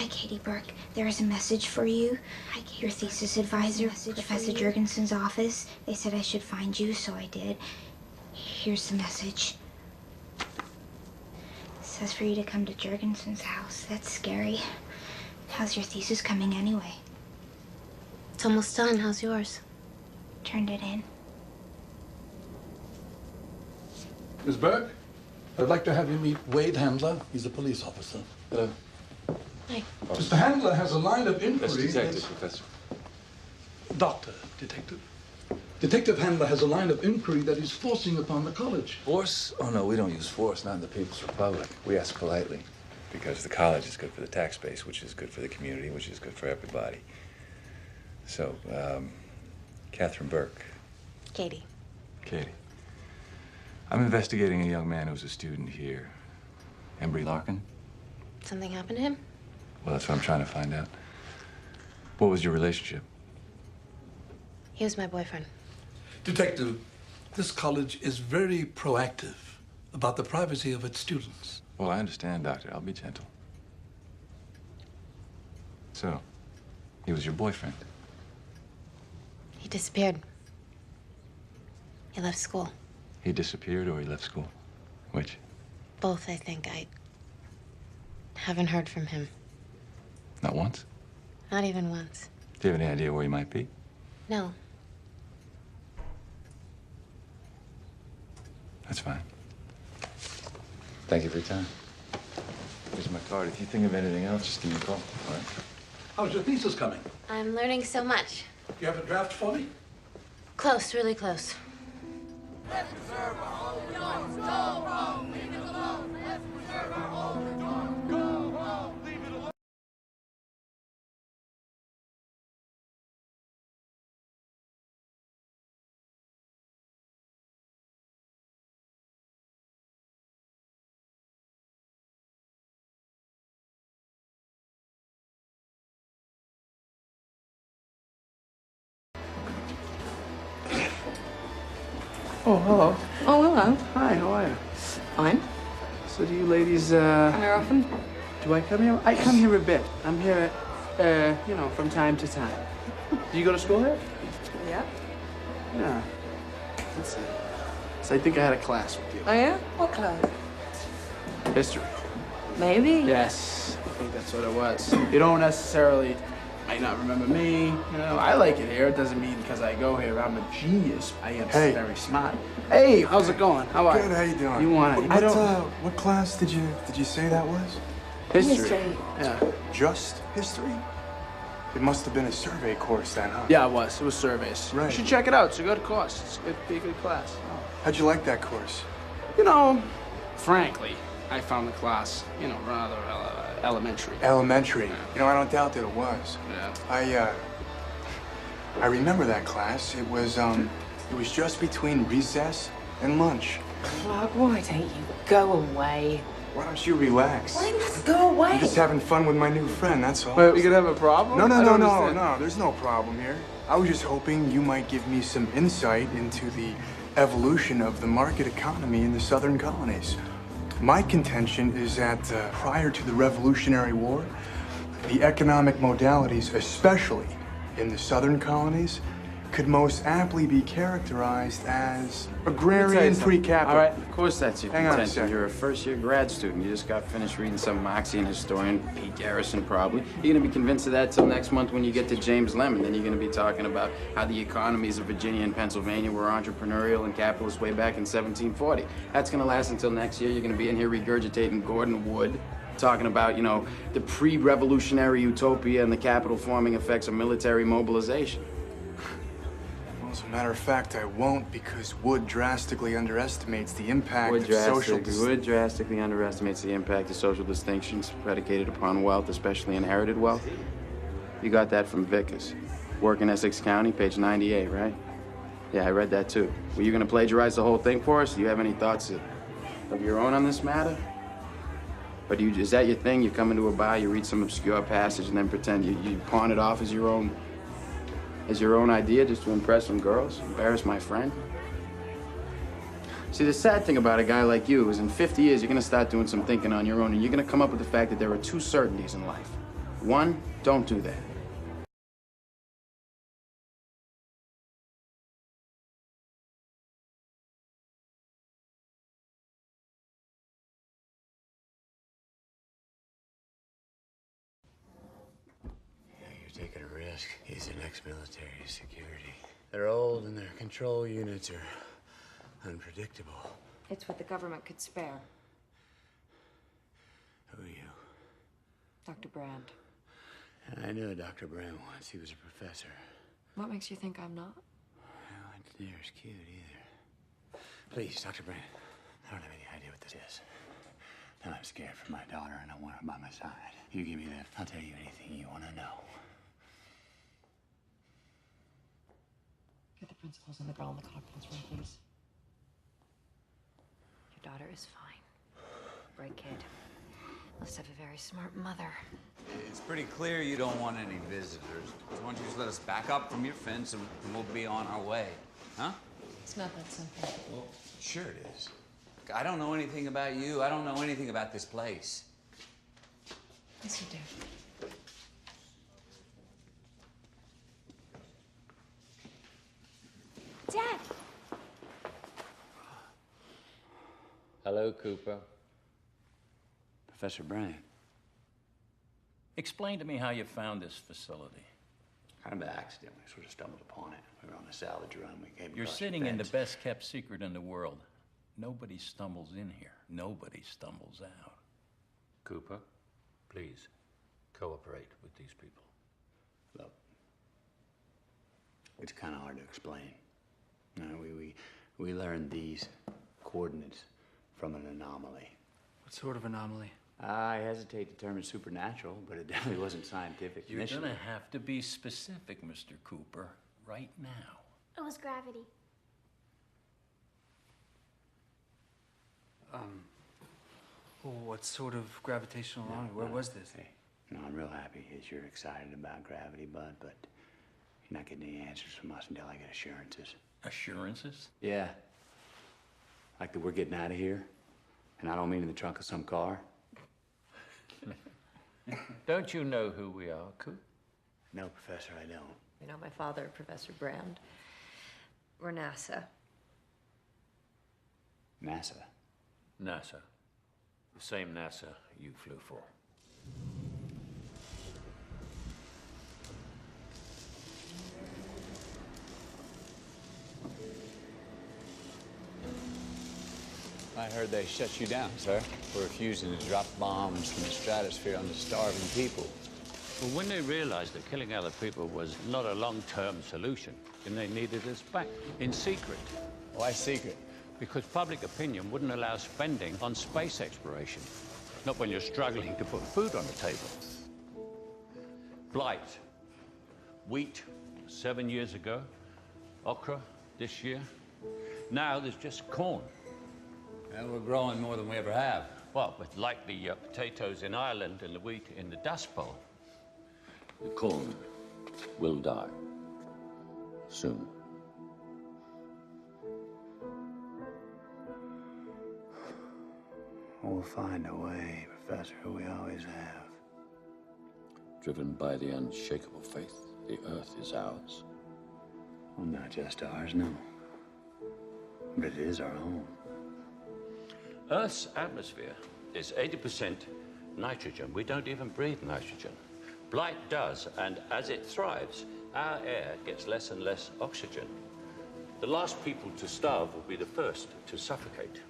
Hi, Katie Burke. There is a message for you. Your thesis advisor, Professor Jurgensen's office. They said I should find you, so I did. Here's the message. It says for you to come to Jurgensen's house. That's scary. How's your thesis coming anyway? It's almost done. How's yours? Turned it in. Ms. Burke, I'd like to have you meet Wade Handler. He's a police officer. Hello. Hi. Mr. Handler has a line of inquiry. That's detective, Professor. Detective. Detective Handler has a line of inquiry that he's forcing upon the college. Force? Oh, no, we don't use force, not in the People's Republic. We ask politely, because the college is good for the tax base, which is good for the community, which is good for everybody. So, Catherine Burke. Katie. Katie. I'm investigating a young man who's a student here. Embry Larkin? Something happened to him? Well, that's what I'm trying to find out. What was your relationship? He was my boyfriend. Detective, this college is very proactive about the privacy of its students. Well, I understand, Doctor. I'll be gentle. So, he was your boyfriend? He disappeared. He left school. He disappeared or he left school? Which? Both, I think. I haven't heard from him. Not once? Not even once. Do you have any idea where he might be? No. That's fine. Thank you for your time. Here's my card. If you think of anything else, just give me a call, all right? How's your thesis coming? I'm learning so much. Do you have a draft for me? Close, really close. Let's preserve our old norms. Go home, leave it alone. Let's preserve our old norms. Go home, leave it alone. Oh, hello. Oh, hello. Hi, how are you? Fine. So do you ladies, How often? do I come here? I come here a bit. I'm here, you know, from time to time. Do you go to school here? Yeah. Yeah. Let's see. So I think I had a class with you. Oh, yeah? What class? History. Maybe. Yes, I think that's what it was. You don't necessarily, might not remember me. You know, I like it here. It doesn't mean because I go here I'm a genius. I am very smart. Hey, how's it going? How are you? Good, how you doing? You want it? What class did you say that was? History. Yeah. Just history? It must have been a survey course then, huh? Yeah, it was. It was surveys. Right. You should check it out. It's a good course. It's it'd be a good class. How'd you like that course? You know, frankly, I found the class, you know, rather elementary. Elementary. Yeah. You know, I don't doubt that it was. Yeah. I remember that class. It was just between recess and lunch. Clark, why don't you go away? Why don't you relax? Why not go away? I'm just having fun with my new friend, that's all. Wait, we could have a problem? No, I don't understand. no. There's no problem here. I was just hoping you might give me some insight into the evolution of the market economy in the southern colonies. My contention is that prior to the Revolutionary War, the economic modalities, especially in the southern colonies, could most aptly be characterized as agrarian pre-capital. All right. Of course that's your Hang on a contention. second. You're a first-year grad student. You just got finished reading some Marxian historian, Pete Garrison probably. You're gonna be convinced of that till next month when you get to James Lemon. Then you're gonna be talking about how the economies of Virginia and Pennsylvania were entrepreneurial and capitalist way back in 1740. That's gonna last until next year. You're gonna be in here regurgitating Gordon Wood, talking about, you know, the pre-revolutionary utopia and the capital-forming effects of military mobilization. As a matter of fact, I won't, because Wood drastically underestimates the impact of social Wood drastically underestimates the impact of social distinctions predicated upon wealth, especially inherited wealth. You got that from Vickers. Work in Essex County, page 98, right? Yeah, I read that too. Were you gonna plagiarize the whole thing for us? Do you have any thoughts of your own on this matter? Or is that your thing? You come into a bar, you read some obscure passage, and then pretend you pawn it off as your own idea just to impress some girls? Embarrass my friend? See, the sad thing about a guy like you is in 50 years, you're gonna start doing some thinking on your own, and you're gonna come up with the fact that there are two certainties in life. One, don't do that. Yeah, you're taking a risk. He's an ex-military security. They're old and their control units are unpredictable. It's what the government could spare. Who are you? Dr. Brand. I knew Dr. Brand once. He was a professor. What makes you think I'm not? Well, it's near as cute either. Please, Dr. Brand. I don't have any idea what this is. And I'm scared for my daughter and I want her by my side. You give me that, I'll tell you anything you want to know. Get the principals and the girl in the conference room, please. Your daughter is fine. Bright kid. Must have a very smart mother. It's pretty clear you don't want any visitors. So why don't you just let us back up from your fence and we'll be on our way, huh? It's not that simple. Well, sure it is. Look, I don't know anything about you. I don't know anything about this place. Yes, you do. Dad! Hello, Cooper. Professor Brand. Explain to me how you found this facility. Kind of accidentally sort of stumbled upon it. We were on a salvage run. We came You're across sitting your in the fence. best kept secret in the world. Nobody stumbles in here. Nobody stumbles out. Cooper, please cooperate with these people. Look, it's kind of hard to explain. We learned these coordinates from an anomaly. What sort of anomaly? I hesitate to term it supernatural, but it definitely wasn't scientific You're initially. gonna have to be specific, Mr. Cooper, right now. It was gravity. What sort of gravitational anomaly? Where was this? Hey, no, I'm real happy that you're excited about gravity, Bud, but you're not getting any answers from us until I get assurances. Assurances? Yeah. Like that we're getting out of here, and I don't mean in the trunk of some car. Don't you know who we are, Coop? No, Professor, I don't. You know my father, Professor Brand. We're NASA. NASA? NASA. The same NASA you flew for. I heard they shut you down, sir, for refusing to drop bombs from the stratosphere on the starving people. Well, when they realized that killing other people was not a long-term solution, then they needed us back in secret. Why secret? Because public opinion wouldn't allow spending on space exploration. Not when you're struggling to put food on the table. Blight. Wheat 7 years ago. Okra this year. Now there's just corn. And we're growing more than we ever have. Well, with likely potatoes in Ireland and the wheat in the Dust Bowl. The corn will die soon. We'll find a way, Professor, we always have. Driven by the unshakable faith, the earth is ours. Well, not just ours, no. But it is our home. Earth's atmosphere is 80% nitrogen. We don't even breathe nitrogen. Blight does, and as it thrives, our air gets less and less oxygen. The last people to starve will be the first to suffocate.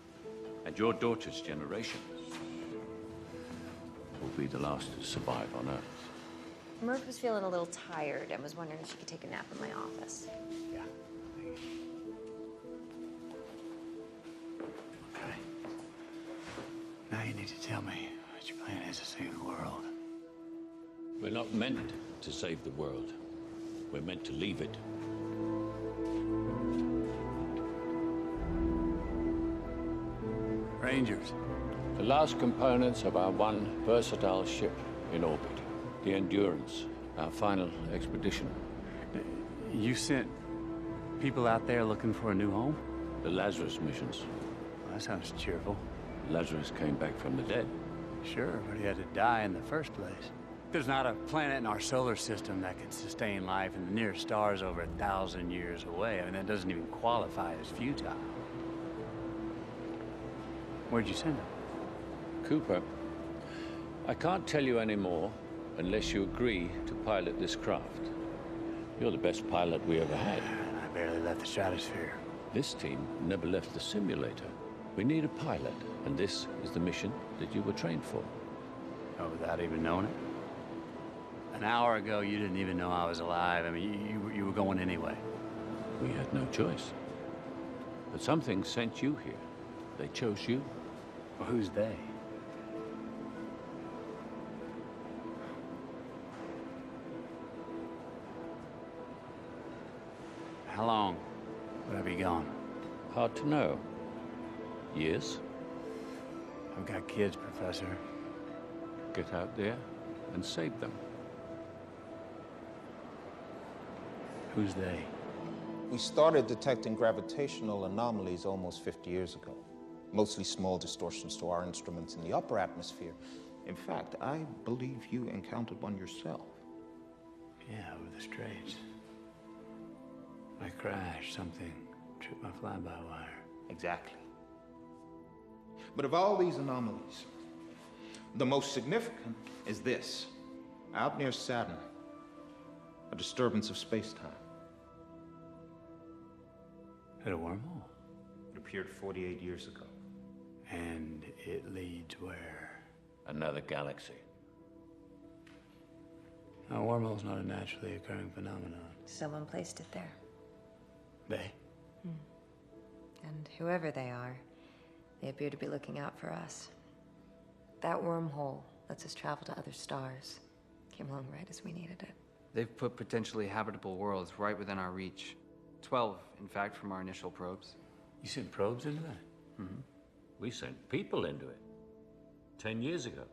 And your daughter's generation will be the last to survive on Earth. Murph was feeling a little tired and was wondering if she could take a nap in my office. Yeah. Okay. Now you need to tell me what your plan is to save the world. We're not meant to save the world. We're meant to leave it. Rangers. The last components of our one versatile ship in orbit, the Endurance, our final expedition. You sent people out there looking for a new home? The Lazarus missions. Well, that sounds cheerful. Lazarus came back from the dead. Sure, but he had to die in the first place. There's not a planet in our solar system that can sustain life, and the nearest star is over 1,000 years away. I mean, that doesn't even qualify as futile. Where'd you send him? Cooper, I can't tell you any more unless you agree to pilot this craft. You're the best pilot we ever had. I barely left the stratosphere. This team never left the simulator. We need a pilot, and this is the mission that you were trained for. Oh, without even knowing it? An hour ago, you didn't even know I was alive. I mean, you were going anyway. We had no choice. But something sent you here. They chose you. Well, who's they? How long would I be gone? Hard to know. Years? I've got kids, Professor. Get out there and save them. Who's they? We started detecting gravitational anomalies almost 50 years ago. Mostly small distortions to our instruments in the upper atmosphere. In fact, I believe you encountered one yourself. Yeah, over the Straits. I crashed, something tripped my fly-by-wire. Exactly. But of all these anomalies, the most significant is this. Out near Saturn, a disturbance of space-time. Hit a wormhole? It appeared 48 years ago. And it leads where? Another galaxy. A wormhole's not a naturally occurring phenomenon. Someone placed it there. They? And whoever they are, they appear to be looking out for us. That wormhole lets us travel to other stars. Came along right as we needed it. They've put potentially habitable worlds right within our reach. 12, in fact, from our initial probes. You sent probes into that? We sent people into it 10 years ago.